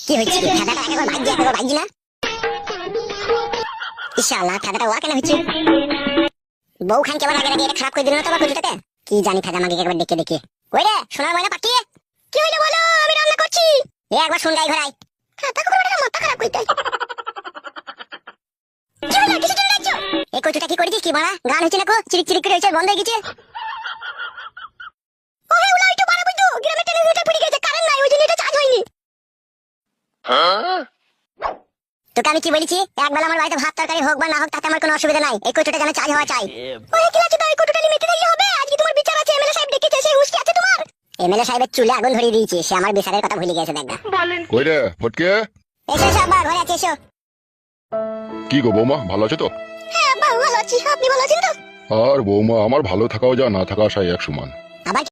কি হচ্ছে কি ফাদাটা একবার ভাগ দিয়ে একবার ভাগি না ইনশাআল্লাহ ফাদাটা ওয়া কেন হচ্ছে বউ খান কেমন আগে এটা খারাপ করে দিল না তো কতটাতে কি জানি ফাদা আমাকে একবার ডেকে ডেকে ওই রে সোনার ময়না পাখি কি হইলো বলো আমি রান্না করছি এ একবার শুন গাই ঘরাই ফাদা করে মাথা খারাপ কইতাই কি হলো কিছু জন্য যাচ্ছ এই কতটা কি করেছিস কি বড়া গান হচ্ছে না কো চিরিক চিরিক করে হচ্ছে বন্ধ হয়ে গেছে ওহে উলা একটু বাড়াবো তো গ্রামে টেলিভিশনটা পুড়ে গেছে কারেন্ট নাই ওই জন্য এটা চার্জ হয়নি তোকে আমি কি বলেছি একবেলা আমার বাড়িতে ভাত তরকারি হোক বা না হোক তাতে আমার কোনো অসুবিধা নাই এই কৌটোটা যেন চাই হওয়া চাই ওই কি আছে তো এই কৌটোটা মেতে দিলে হবে আজকে তোমার বিচার আছে এমএলএ সাহেব ডেকেছে সেই হুঁশ কি আছে তোমার এমএলএ সাহেবের চুলে আগুন ধরিয়ে দিয়েছে সে আমার বিচারের কথা ভুলে গেছে দেখবা কই রে ফটকে এসো সব ঘরে আছে এসো কি গো বৌমা ভালো আছো তো হ্যাঁ বাবু ভালো আছি আপনি ভালো আছেন তো আর বৌমা আমার ভালো থাকাও যা না থাকা সাই এক সমান আবার